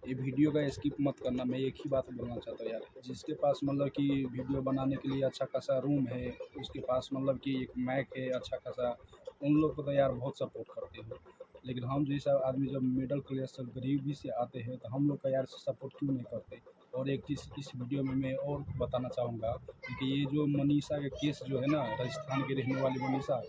ये वीडियो का स्किप मत करना। मैं एक ही बात बोलना चाहता हूँ यार, जिसके पास मतलब कि वीडियो बनाने के लिए अच्छा खासा रूम है, उसके पास मतलब कि एक मैक है अच्छा खासा, उन लोग को तो यार बहुत सपोर्ट करते हैं। लेकिन हम जैसा आदमी जब मिडल क्लास से गरीबी से आते हैं तो हम लोग का यार सपोर्ट क्यों नहीं करते। और एक चीज़ इस वीडियो में मैं और बताना चाहूँगा, क्योंकि ये जो मनीषा का केस जो है ना, राजस्थान की रहने वाली मनीषा,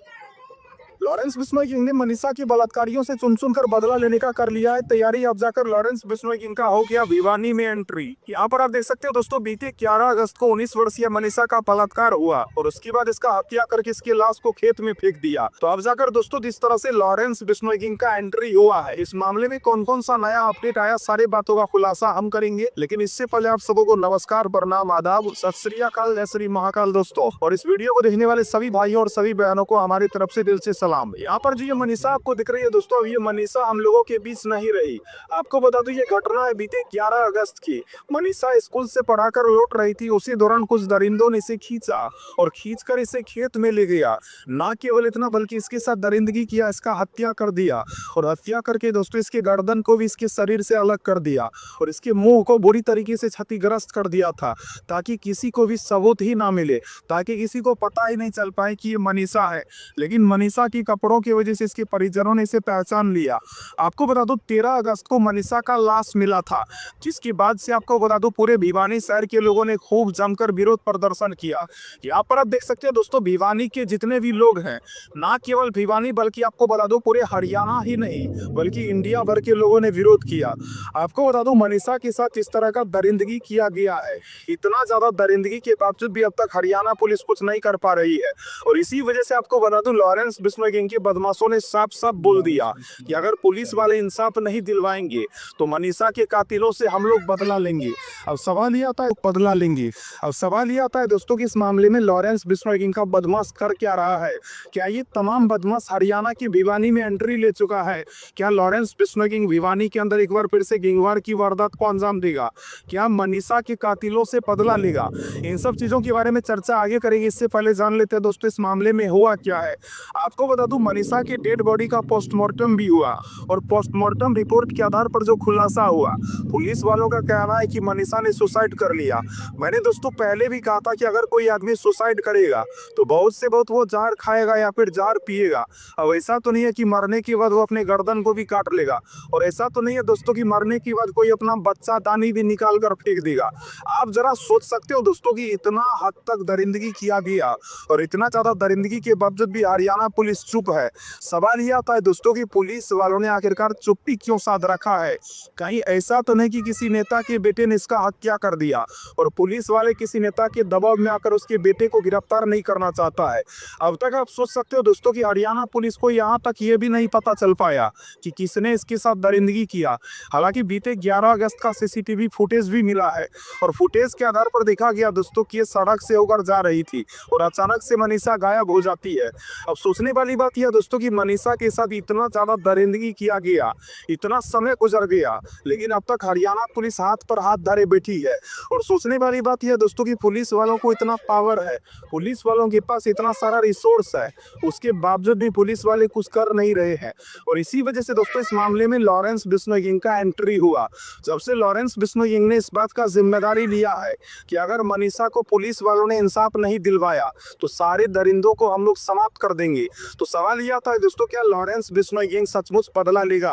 लॉरेंस बिश्नोई किंग ने मनीषा की बलात्कारियों से चुन चुनकर बदला लेने का कर लिया है तैयारी। अब जाकर लॉरेंस बिश्नोई किंग का हो गया भिवानी में एंट्री। यहाँ पर आप देख सकते हो दोस्तों, बीते 11 अगस्त को 19 वर्षीय मनीषा का बलात्कार हुआ और उसके बाद इसका हत्या करके इसकी लाश को खेत में फेंक दिया। तो अब जाकर दोस्तों जिस तरह से लॉरेंस बिश्नोई किंग का एंट्री हुआ है, इस मामले में कौन कौन सा नया अपडेट आया, सारी बातों का खुलासा हम करेंगे। लेकिन इससे पहले आप सबों को नमस्कार, प्रणाम, आदाब, सत श्री अकाल, जय श्री महाकाल दोस्तों। और इस वीडियो को देखने वाले सभी भाइयों और सभी बहनों को हमारी तरफ से दिल से सलाम। यहाँ पर जो ये मनीषा आपको दिख रही है दोस्तों, ये मनीषा हम लोगों के बीच नहीं रही। आपको बता दूं ये घटना है बीते 11 अगस्त की। मनीषा स्कूल से पढ़ाकर लौट रही थी, उसी दौरान कुछ दरिंदों ने इसे खींचा और खींचकर इसे खेत में ले गया। ना केवल इतना बल्कि इसके साथ दरिंदगी किया, इसका हत्या कर दिया और हत्या करके दोस्तों इसके गर्दन को भी इसके शरीर से अलग कर दिया और इसके मुंह को बुरी तरीके से क्षतिग्रस्त कर दिया था, ताकि किसी को भी सबूत ही ना मिले, ताकि किसी को पता ही नहीं चल पाए कि ये मनीषा है। लेकिन मनीषा की कपड़ों की वजह से इसके परिजनों ने इसे पहचान लिया। आपको बता दो 13 अगस्त को मनीषा का लाश मिला था, जिसके बाद से आपको बता दो पूरे भिवानी शहर के लोगों ने खूब जमकर विरोध प्रदर्शन किया। यहाँ पर आप देख सकते हैं दोस्तों, भिवानी के जितने भी लोग हैं, ना केवल भिवानी बल्कि आपको बता दो पूरे हरियाणा ही नहीं बल्कि इंडिया भर के लोगों ने विरोध किया। आपको बता दो मनीषा के साथ इस तरह का दरिंदगी किया गया है, इतना ज्यादा दरिंदगी के बावजूद भी अब तक हरियाणा पुलिस कुछ नहीं कर पा रही है। और इसी वजह से आपको बता दूं लॉरेंस बिश्नोई किंग के बदमाशों ने साफ साफ बोल लॉरेंस दिया कि बिश्नोई अगर पुलिस सही। वाले इंसाफ नहीं दिलवाएंगे तो मनीषा के कातिलों से हम लोग बदला लेंगे। अब सवाल ये आता है बदला लेंगे। अब सवाल ये आता है दोस्तों कि इस मामले में लॉरेंस बिश्नोई किंग का बदमाश कर क्या रहा है। क्या ये तमाम बदमाश हरियाणा की भिवानी में एंट्री ले चुका है? क्या लॉरेंस बिश्नोई किंग भिवानी के अंदर एक बार फिर से गैंगवार की वारदात को अंजाम देगा? क्या मनीषा के कातिलों से बदला लेगा? इन सब चीजों के बारे में चर्चा आगे करेंगे। इससे पहले जान लेते हैं दोस्तों इस मामले में हुआ क्या है। आपको बता दूं मनीषा की डेड बॉडी का पोस्टमार्टम भी हुआ और पोस्टमार्टम रिपोर्ट के आधार पर जो खुलासा हुआ, पुलिस वालों का कहना है कि मनीषा ने सुसाइड कर लिया। मैंने दोस्तों पहले भी कहा था कि अगर कोई आदमी सुसाइड करेगा तो बहुत से बहुत वो जार खाएगा या फिर जार पिएगा। अब ऐसा तो नहीं है कि मरने के बाद वो अपने गर्दन को भी काट लेगा, और ऐसा तो नहीं है दोस्तों कि मरने के बाद कोई अपना बच्चा दानी भी निकाल कर फेंक देगा। आप जरा सोच सकते हो दोस्तों कि इतना हद तक दरिंदगी किया गया और इतना ज्यादा दरिंदगी के बावजूद भी हरियाणा पुलिस चुप है। सवाल यह आता है दोस्तों कि पुलिस वालों ने आखिरकार चुप्पी क्यों साध रखा है? कहीं ऐसा तो नहीं कि किसी नेता के बेटे ने इसका हत्या कर दिया और पुलिस वाले किसी नेता के दबाव में आकर उसके बेटे को गिरफ्तार नहीं करना चाहता है? अब तक आप सोच सकते हो दोस्तों कि हरियाणा पुलिस को यहाँ तक ये भी नहीं पता चल पाया कि किसने इसके साथ दरिंदगी किया। हालांकि बीते 11 अगस्त का सीसीटीवी फुटेज भी मिला है और फुटेज के आधार पर देखा गया दोस्तों कि ये सड़क से होकर जा रही थी और अचानक से मनीषा गायब हो जाती है। अब सोचने वाली बात यह दोस्तों कि मनीषा के साथ इतना ज्यादा दरिंदगी किया गया, इतना समय गुजर गया, लेकिन अब तक हरियाणा पुलिस हाथ पर हाथ धरे बैठी है। और सोचने वाली बात यह दोस्तों कि पुलिस वालों को इतना पावर है, पुलिस वालों के पास इतना सारा रिसोर्स है, उसके बावजूद भी पुलिस वाले कुछ कर नहीं रहे हैं। और इसी वजह से दोस्तों इस मामले में लॉरेंस बिश्नोई किंग का एंट्री हुआ। जब से लॉरेंस बिश्नोई किंग ने इस बात का जिम्मेदारी लिया है कि अगर मनीषा को पुलिस वालों ने इंसाफ नहीं दिलवाया तो सारे दरिंदों को हम लोग समाप्त कर देंगे। तो सवाल यह आता है दोस्तों, क्या लॉरेंस बिश्नोई किंग सचमुच बदला लेगा?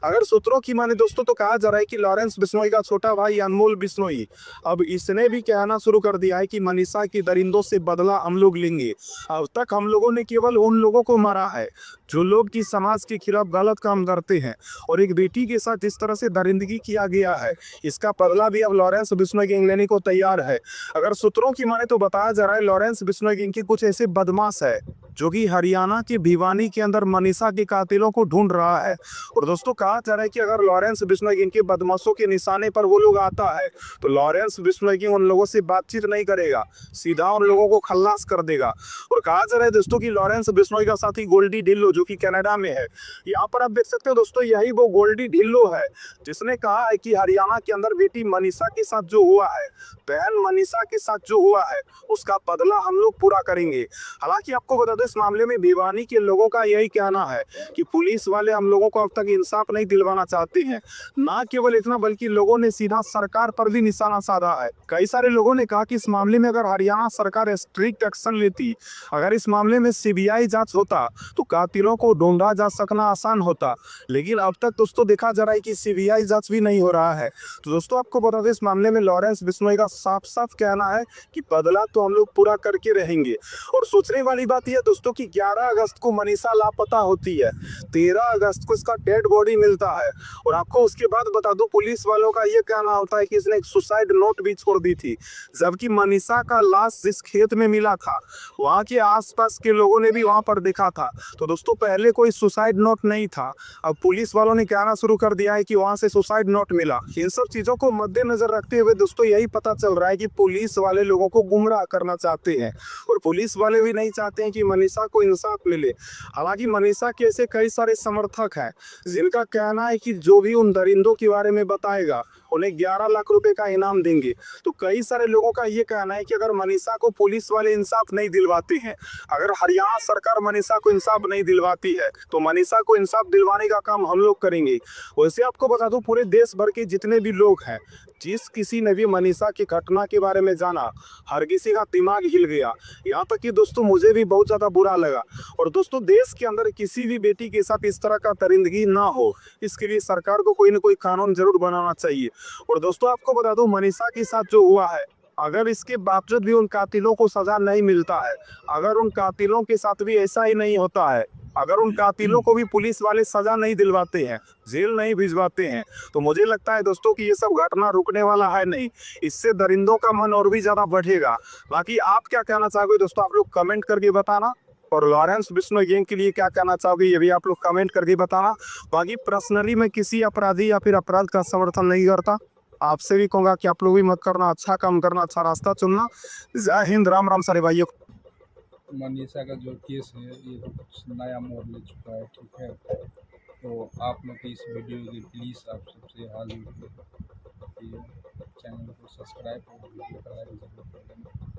अगर सूत्रों की माने दोस्तों तो कहा जा रहा है कि लॉरेंस बिश्नोई का छोटा भाई अनमोल बिश्नोई अब इसने भी कहना शुरू कर दिया है कि मनीषा की दरिंदों से बदला हम लोग लेंगे। अब तक हम लोगों ने केवल उन लोगों को मारा है जो लोग की समाज के खिलाफ गलत काम करते हैं, और एक बेटी के साथ इस तरह से दरिंदगी किया गया है, इसका बदला भी अब लॉरेंस बिश्नोई किंग लेने को तैयार है। अगर सूत्रों की माने तो बताया जा रहा है लॉरेंस बिश्नोई किंग के कुछ ऐसे बदमाश है जो कि हरियाणा के भिवानी के अंदर मनीषा के कातिलों को ढूंढ रहा है। और दोस्तों कहा जा रहा है कि अगर लॉरेंस बिश्नोई किंग के बदमाशों के निशाने पर वो लोग आता है तो लॉरेंस बिश्नोई किंग उन लोगों से बातचीत नहीं करेगा, सीधा उन लोगों को खल्लास कर देगा। और कहा जा रहा है दोस्तों कि लॉरेंस बिश्नोई का साथी गोल्डी ढिल्लो जो कि कनाडा में है, यहाँ पर आप देख सकते हो दोस्तों यही वो गोल्डी ढिल्लो है जिसने कहा है कि हरियाणा के अंदर बेटी मनीषा के साथ जो हुआ है, बहन मनीषा के साथ जो हुआ है, उसका बदला हम लोग पूरा करेंगे। हालांकि आपको बता दें इस मामले में भिवानी के लोगों का यही कहना है कि पुलिस वाले हम लोगों को अब तक इंसाफ नहीं दिलवाना चाहते हैं। ना केवल इतना बल्कि लोगों ने सीधा सरकार पर भी निशाना साधा है। कई सारे लोगों ने कहा कि इस मामले में अगर हरियाणा सरकार स्ट्रिक्ट एक्शन लेती, अगर इस मामले में सीबीआई जांच होता तो कातिलों को ढूंढा जा सकना आसान होता। लेकिन अब तक दोस्तों देखा जा रहा है कि सीबीआई जांच भी नहीं हो रहा है। तो दोस्तों आपको बता दें, इस मामले में लॉरेंस बिश्नोई का साफ साफ कहना है कि बदला तो हम लोग पूरा करके रहेंगे। और सोचने वाली बात यह दोस्तों कि 11 अगस्त को मनीषा लापता होती है, 13 अगस्त को इसका डेड बॉडी मिलता है। और आपको उसके बाद बता दूं, पुलिस वालों का यह कहना होता है कि इसने एक सुसाइड नोट भी छोड़ दी थी। जबकि मनीषा का लाश जिस खेत में मिला था वहां के आसपास के लोगों ने भी वहां पर देखा था। तो दोस्तों पहले कोई सुसाइड नोट नहीं था, अब पुलिस वालों ने कहना शुरू कर दिया है कि वहां से सुसाइड नोट मिला। इन सब चीजों को मद्देनजर रखते हुए दोस्तों यही पता चल रहा है कि पुलिस वाले लोगों को गुमराह करना चाहते हैं और पुलिस वाले भी नहीं चाहते हैं कि मनीषा को इंसाफ मिले। हालांकि मनीषा के ऐसे कई सारे समर्थक हैं जिनका कहना है कि जो भी उन दरिंदों के बारे में बताएगा उन्हें 11 लाख रुपए का इनाम देंगे। तो कई सारे लोगों का ये कहना है कि अगर मनीषा को पुलिस वाले इंसाफ नहीं दिलवाते हैं, अगर हरियाणा सरकार मनीषा को इंसाफ नहीं दिलवाती है, तो मनीषा को इंसाफ दिलवाने का काम हम लोग करेंगे। वैसे आपको बता दूं, पूरे देश भर के जितने भी लोग हैं, जिस किसी ने भी मनीषा की घटना के बारे में जाना, हर किसी का दिमाग हिल गया। यहाँ तक कि दोस्तों मुझे भी बहुत ज्यादा बुरा लगा। और दोस्तों देश के अंदर किसी भी बेटी के साथ इस तरह का दरिंदगी ना हो, इसके लिए सरकार को कोई ना कोई कानून जरूर बनाना चाहिए। और दोस्तों आपको बता दूं, मनीषा के साथ जो हुआ है, अगर इसके बावजूद भी उन कातिलों को सजा नहीं मिलता है, अगर उन कातिलों के साथ भी ऐसा ही नहीं होता है, अगर उन कातिलों को भी पुलिस वाले सजा नहीं दिलवाते हैं, जेल नहीं भिजवाते हैं, तो मुझे लगता है दोस्तों कि ये सब घटना रुकने वाला है नहीं। इससे दरिंदों का मन और भी ज्यादा बढ़ेगा। बाकी आप क्या कहना चाहोगे दोस्तों, आप लोग कमेंट करके बताना। और लॉरेंस बिश्नोई गैंग के लिए क्या कहना चाहोगे ये भी आप लोग कमेंट करके बताना। बाकी पर्सनली मैं किसी अपराधी या फिर अपराध का समर्थन नहीं करता। आपसे भी कहूंगा कि आप लोग भी मत करना, अच्छा काम करना, अच्छा रास्ता चुनना। जय हिंद, राम राम सारे भाइयों। मनीषा का जो केस है ये तो कुछ नया मोड़ ले चुका है, ठीक है। तो आप लोग की इस वीडियो की प्लीज़ आप सबसे हाजिर कि चैनल को सब्सक्राइब और वीडियो को लाइक जरूर कर देना।